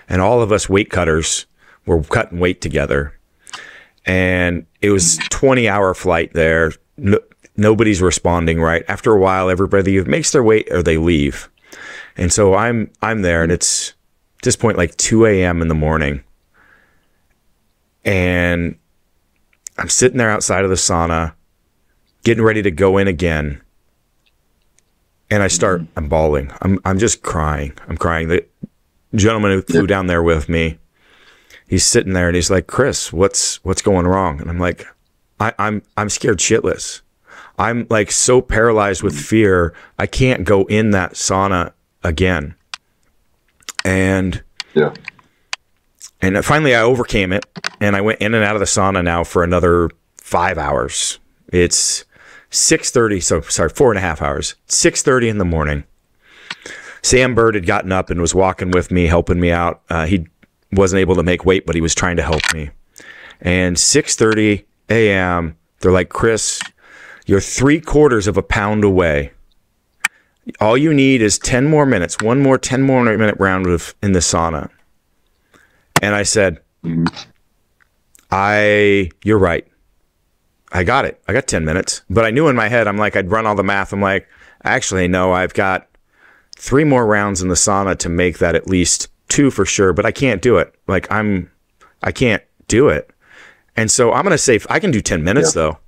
and all of us weight cutters were cutting weight together. And it was 20-hour flight there. Nobody's responding right. After a while, everybody makes their weight or they leave. And so I'm there, and it's at this point like 2 a.m. in the morning. And I'm sitting there outside of the sauna, getting ready to go in again. And I'm bawling. I'm just crying. I'm crying. The gentleman who flew down there with me, he's sitting there and he's like, "Chris, what's going wrong?" And I'm like, I'm scared shitless. I'm like so paralyzed with fear. I can't go in that sauna again. And finally I overcame it, and I went in and out of the sauna now for another 5 hours. It's 6:30, 4.5 hours. 6:30 in the morning. Sam Bird had gotten up and was walking with me, helping me out. He wasn't able to make weight, but he was trying to help me. And 6:30 a.m., they're like, "Chris, you're 3/4 of a pound away. All you need is 10 more minutes, 10 more minute round in the sauna." And I said, "You're right. I got it. I got 10 minutes. But I knew in my head, I'd run all the math. I'm like, actually, no, I've got 3 more rounds in the sauna to make that at least 2 for sure, but I can't do it. I can't do it. And so I'm going to say, I can do 10 minutes though.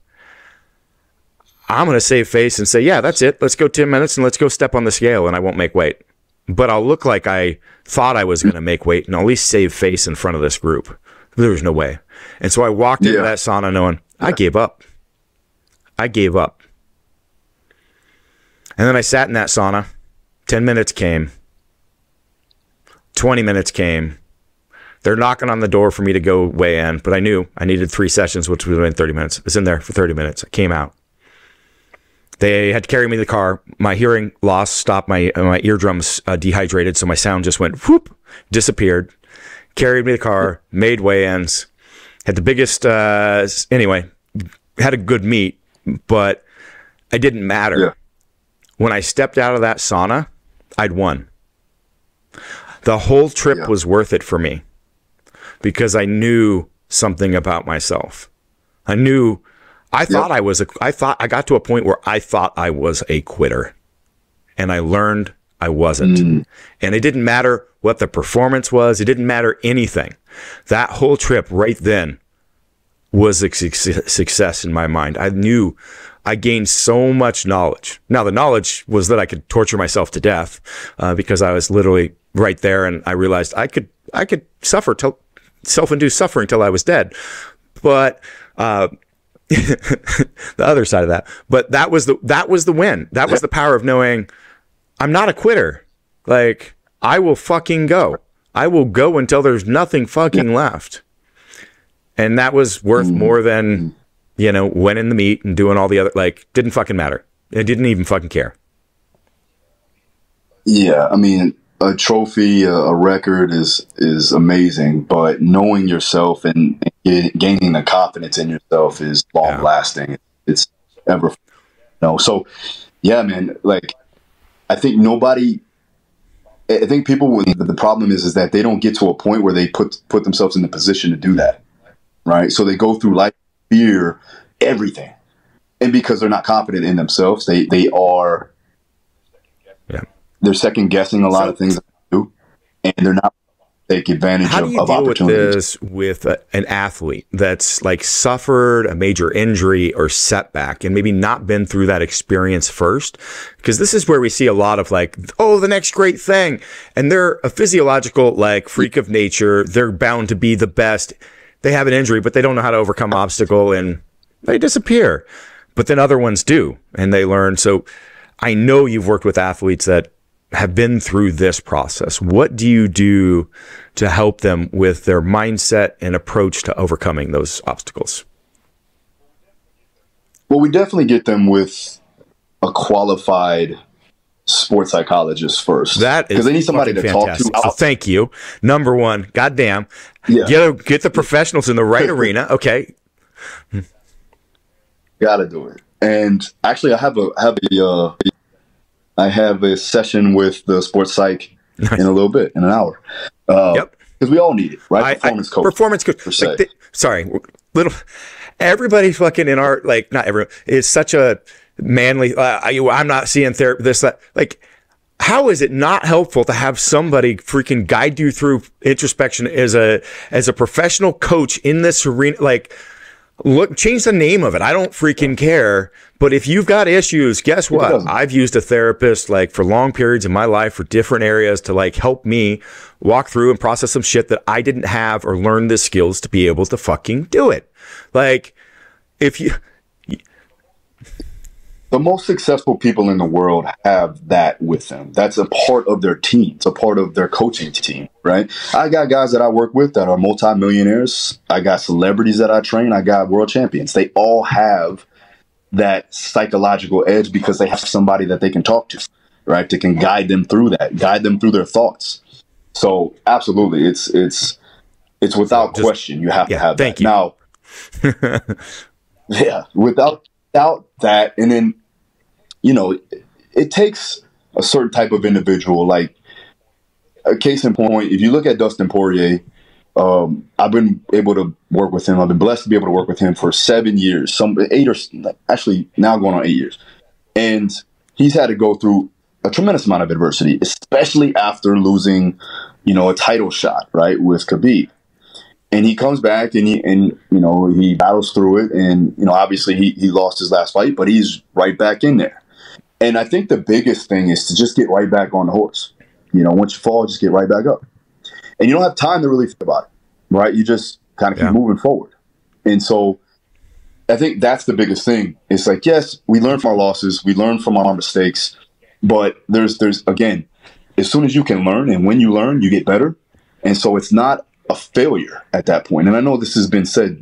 I'm going to save face and say, yeah, that's it. Let's go 10 minutes and let's go step on the scale, and I won't make weight. But I'll look like I thought I was going to make weight and I'll at least save face in front of this group." There was no way. And so I walked into that sauna knowing I gave up. I gave up. And then I sat in that sauna. 10 minutes came. 20 minutes came. They're knocking on the door for me to go weigh in, but I knew I needed 3 sessions, which would have been 30 minutes. I was in there for 30 minutes. I came out. They had to carry me to the car. My hearing loss stopped. My eardrums dehydrated, so my sound just went whoop, disappeared. Carried me to the car, made weigh-ins, had the biggest, anyway, had a good meet, but it didn't matter. Yeah. When I stepped out of that sauna, I'd won. The whole trip was worth it for me because I knew something about myself. I thought I got to a point where I thought I was a quitter, and I learned I wasn't. And it didn't matter what the performance was. It didn't matter anything. That whole trip right then was a success in my mind. I knew I gained so much knowledge. Now, the knowledge was that I could torture myself to death because I was literally right there, and I realized I could suffer till self-induced suffering till I was dead. But the other side of that. But that was the win. That was the power of knowing I'm not a quitter. Like, I will fucking go. I will go until there's nothing fucking left. And that was worth more than, winning the meet and doing all the other, like, didn't fucking matter. It didn't even fucking care. Yeah, I mean, a trophy, a record is amazing, but knowing yourself and gaining the confidence in yourself is long lasting. It's ever, So, yeah, man. Like, I think people. The problem is that they don't get to a point where they put themselves in the position to do that, right? So they go through life fear everything, and because they're not confident in themselves, they are. They're second guessing a lot of things they do, and they're not take advantage of opportunities. How do you deal with this with an athlete that's like suffered a major injury or setback and maybe not been through that experience first? Because this is where we see a lot of like, oh, the next great thing. And they're a physiological like freak of nature. They're bound to be the best. They have an injury, but they don't know how to overcome obstacle and they disappear. But then other ones do, and they learn. So I know you've worked with athletes that have been through this process. What do you do to help them with their mindset and approach to overcoming those obstacles? Well, we definitely get them with a qualified sports psychologist first. That is because they need somebody to fantastic. talk to. So thank you. Number one, goddamn, get the professionals in the right arena. Okay, gotta do it. And actually, I have a session with the sports psych in a little bit, in an hour. Because we all need it, right? Performance coach. Like everybody fucking in our, like, not everyone, is such a manly, I'm not seeing therapy, this, that. Like, how is it not helpful to have somebody freaking guide you through introspection as a professional coach in this arena? Like, look, change the name of it. I don't freaking care. But if you've got issues, guess what? I've used a therapist like for long periods in my life for different areas to like help me walk through and process some shit that I didn't have or learn the skills to be able to fucking do it. Like, if you... The most successful people in the world have that with them. That's a part of their team. It's a part of their coaching team, right? I got guys that I work with that are multimillionaires. I got celebrities that I train. I got world champions. They all have that psychological edge because they have somebody that they can talk to, right? That can guide them through that, guide them through their thoughts. So absolutely, it's without question. You have to have that. You. Now, without that, and then, it takes a certain type of individual. Like, a case in point, if you look at Dustin Poirier, I've been able to work with him. I've been blessed to be able to work with him for 7 years, actually now going on 8 years. And he's had to go through a tremendous amount of adversity, especially after losing, a title shot, right, with Khabib. And he comes back and he battles through it. And, obviously he lost his last fight, but he's right back in there. And I think the biggest thing is to just get right back on the horse. Once you fall, just get right back up. And you don't have time to really think about it, right? You just kind of keep moving forward. And so I think that's the biggest thing. It's like, yes, we learn from our losses. We learn from our mistakes. But there's again, as soon as you can learn and when you learn, you get better. And so it's not a failure at that point. And I know this has been said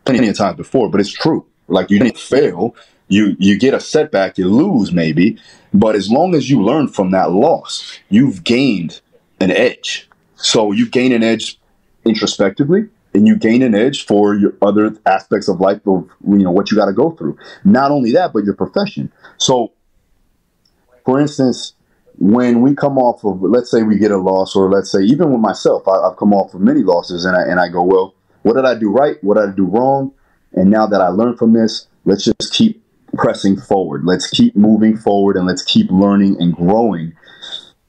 plenty of times before, but it's true, Like, you didn't fail. You get a setback, you lose maybe, but as long as you learn from that loss, you've gained an edge. So you gain an edge introspectively, and you gain an edge for your other aspects of life of, what you got to go through. Not only that, but your profession. So, for instance, when we come off of, let's say we get a loss, or let's say even with myself, I've come off of many losses, and I go, well, what did I do right? What did I do wrong? And now that I learned from this, let's just keep pressing forward. Let's keep moving forward, and let's keep learning and growing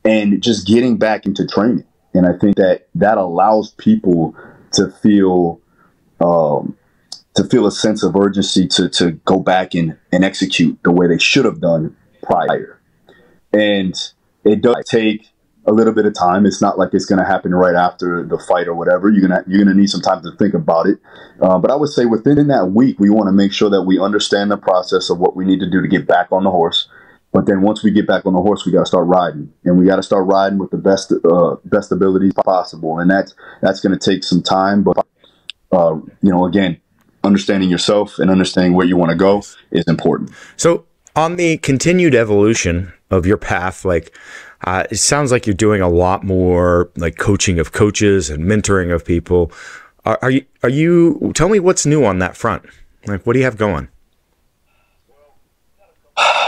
and just getting back into training. And I think that allows people to feel a sense of urgency to go back and execute the way they should have done prior. And it does take a little bit of time. It's not like it's going to happen right after the fight or whatever. You're gonna need some time to think about it. But I would say within that week, we want to make sure that we understand the process of what we need to do to get back on the horse. But then once we get back on the horse, we got to start riding, and we got to start riding with the best abilities possible. And that's going to take some time. But again, understanding yourself and understanding where you want to go is important. So on the continued evolution of your path, like it sounds like you're doing a lot more like coaching of coaches and mentoring of people. Are you? Tell me what's new on that front. Like, what do you have going?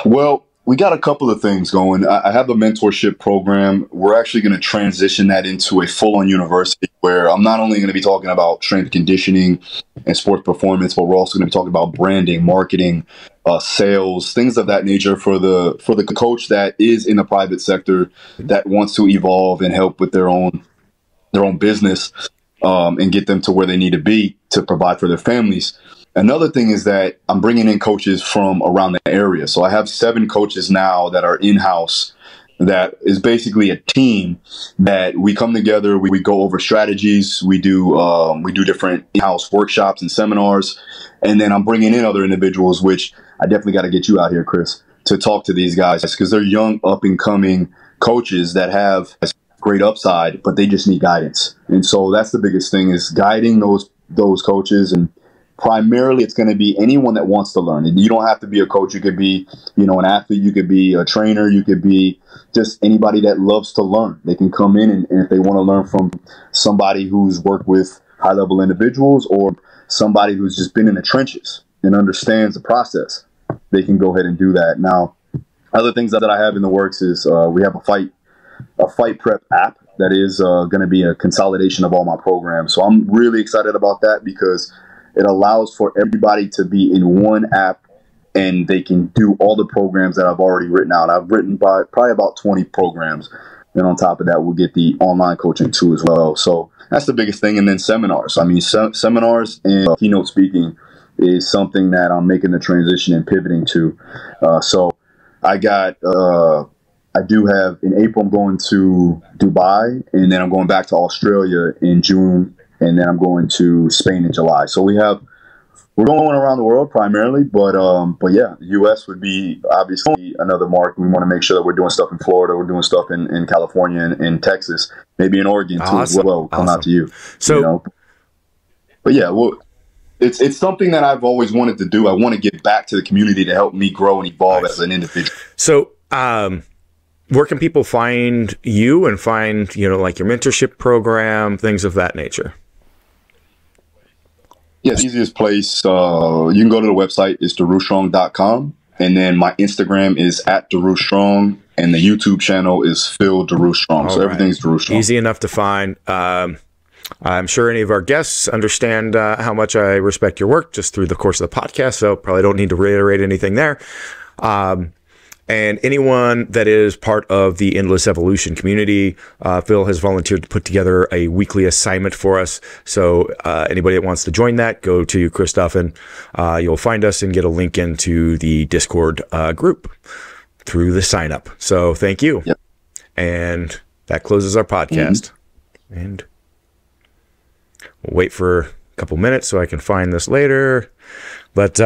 Well, we got a couple of things going. I have a mentorship program. We're actually going to transition that into a full-on university where I'm not only going to be talking about strength conditioning and sports performance, but we're also going to be talking about branding, marketing, sales, things of that nature for the coach that is in the private sector that wants to evolve and help with their own business and get them to where they need to be to provide for their families. Another thing is that I'm bringing in coaches from around the area. So I have 7 coaches now that are in-house. That is basically a team that we come together. We go over strategies. We do different in-house workshops and seminars. And then I'm bringing in other individuals, which I definitely got to get you out here, Chris, to talk to these guys because they're young, up-and-coming coaches that have great upside, but they just need guidance. And so that's the biggest thing is guiding those coaches. And primarily, it's going to be anyone that wants to learn. And you don't have to be a coach. You could be, an athlete. You could be a trainer. You could be just anybody that loves to learn. They can come in, and if they want to learn from somebody who's worked with high-level individuals or somebody who's just been in the trenches and understands the process, they can go ahead and do that. Now, other things that I have in the works is we have a fight prep app that is going to be a consolidation of all my programs. So I'm really excited about that because it allows for everybody to be in one app and they can do all the programs that I've already written out. I've written probably about 20 programs. And on top of that, we'll get the online coaching too as well. So that's the biggest thing. And then seminars. I mean, seminars and keynote speaking is something that I'm making the transition and pivoting to. So I do have, in April, I'm going to Dubai, and then I'm going back to Australia in June. And then I'm going to Spain in July. So we're going around the world primarily, but yeah, the U.S. would be obviously another mark. We want to make sure that we're doing stuff in Florida, we're doing stuff in California and in Texas, maybe in Oregon too as well. We'll come out to you. So, but yeah, well, it's something that I've always wanted to do. I want to get back to the community to help me grow and evolve as an individual. So, where can people find you and find, like your mentorship program, things of that nature? Yeah, the easiest place, you can go to the website, it's darustrong.com. And then my Instagram is @DaruStrong, and the YouTube channel is Phil Daru Strong. So everything's Daru Strong. Easy enough to find. I'm sure any of our guests understand how much I respect your work just through the course of the podcast, so probably don't need to reiterate anything there. And anyone that is part of the Endless Evolution community, Phil has volunteered to put together a weekly assignment for us. So anybody that wants to join that, go to Chris Duffin. You'll find us and get a link into the Discord group through the sign up. So thank you. Yep. And that closes our podcast. And we'll wait for a couple minutes so I can find this later. But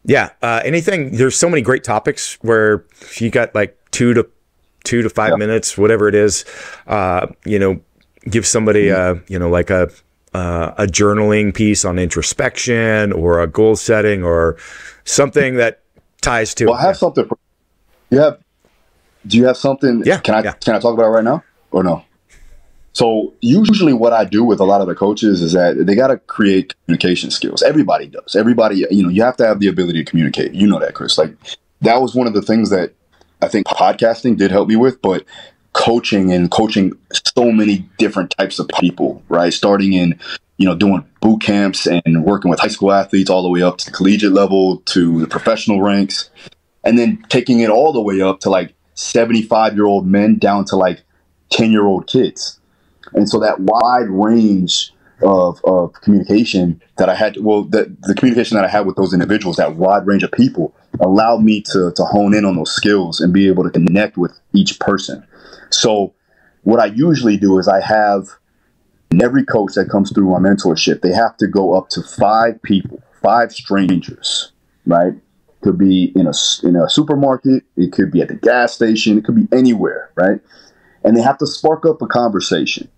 yeah, anything, there's so many great topics where if you got like 2 to 5 minutes, whatever it is, give somebody, like a a journaling piece on introspection or a goal setting or something that ties to. Well, I have something. Do you have something? Yeah. Can I talk about it right now or no? So usually what I do with a lot of the coaches is that they got to create communication skills. Everybody does. Everybody, you have to have the ability to communicate. You know that, Chris. Like, that was one of the things that I think podcasting did help me with, but coaching so many different types of people, right? Starting in, doing boot camps and working with high school athletes all the way up to the collegiate level to the professional ranks, and then taking it all the way up to like 75-year-old men down to like 10-year-old kids. And so that wide range of communication that I had, the communication that I had with those individuals, that wide range of people, allowed me to hone in on those skills and be able to connect with each person. So what I usually do is I have every coach that comes through my mentorship, they have to go up to 5 people, 5 strangers, right? Could be in a supermarket. It could be at the gas station. It could be anywhere, right? And they have to spark up a conversation.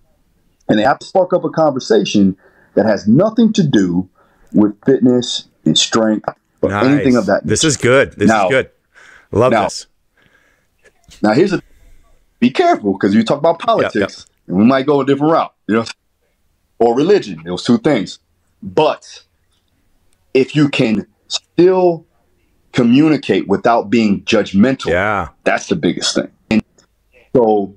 And they have to spark up a conversation that has nothing to do with fitness and strength or anything of that nature. This is good. This is good. Love this. Now, be careful, because you talk about politics, and we might go a different route, or religion, those 2 things. But if you can still communicate without being judgmental, that's the biggest thing. And so,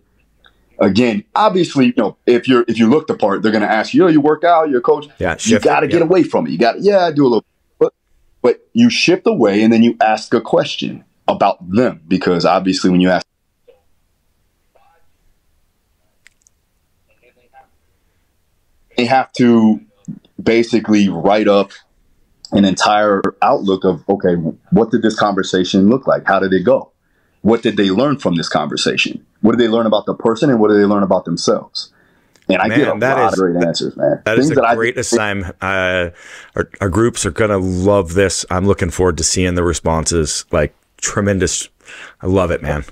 again, obviously, if you look the part, they're going to ask you, you work out, you're a coach. Yeah, you got to get away from it. You got, I do a little, but you shift away and then you ask a question about them, because obviously when you ask, they have to basically write up an entire outlook of, okay, what did this conversation look like? How did it go? What did they learn from this conversation? What did they learn about the person, and what did they learn about themselves? And I get a lot of great answers, man. That is a great assignment. Our groups are going to love this. I'm looking forward to seeing the responses. Like, tremendous. I love it, man.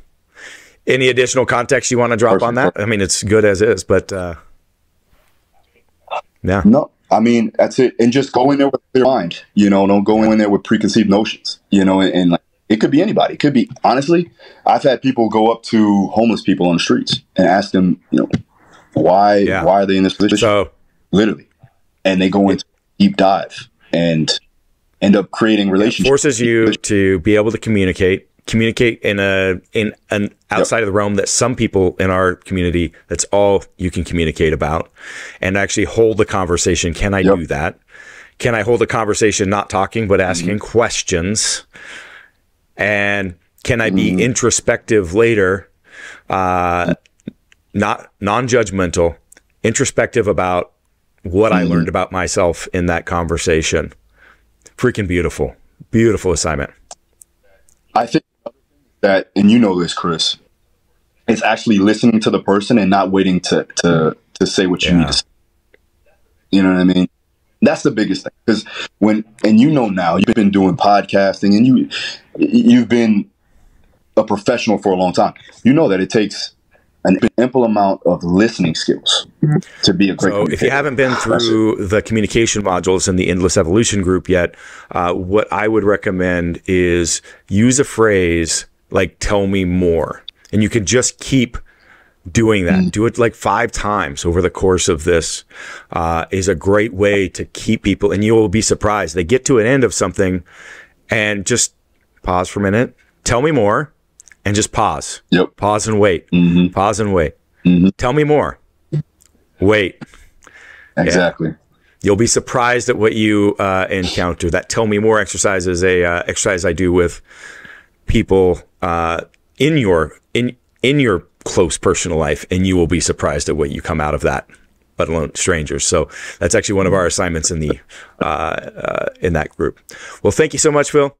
Any additional context you want to drop on that? I mean, it's good as is, but yeah. No, I mean, that's it. And just go in there with a clear mind. Don't go in there with preconceived notions. And like, it could be anybody. It could be, honestly, I've had people go up to homeless people on the streets and ask them, why are they in this position? So, literally. And they go into a deep dive and end up creating relationships. It forces you to be able to communicate in an outside of the realm that some people in our community, that's all you can communicate about, and actually hold the conversation. Can I do that? Can I hold a conversation not talking but asking questions? And can I be introspective later, not non-judgmental, introspective about what I learned about myself in that conversation? Freaking beautiful. Beautiful assignment. I think that, and this, Chris, it's actually listening to the person and not waiting to say what you need to say. You know what I mean? That's the biggest thing. Because now, you've been doing podcasting and you've been a professional for a long time. You know that it takes an ample amount of listening skills to be a great communicator. If you haven't been through the communication modules in the Endless Evolution group yet, what I would recommend is use a phrase like, tell me more. And you can just keep doing that. Do it like 5 times over the course of this is a great way to keep people, and you will be surprised. They get to an end of something and just pause for a minute, tell me more, and just pause. Pause and wait. Pause and wait. Tell me more. Wait. Exactly. Yeah. You'll be surprised at what you encounter. That tell me more exercise is a exercise I do with people in your close personal life, and you will be surprised at what you come out of that, let alone strangers. So that's actually one of our assignments in the in that group. Well, thank you so much, Phil.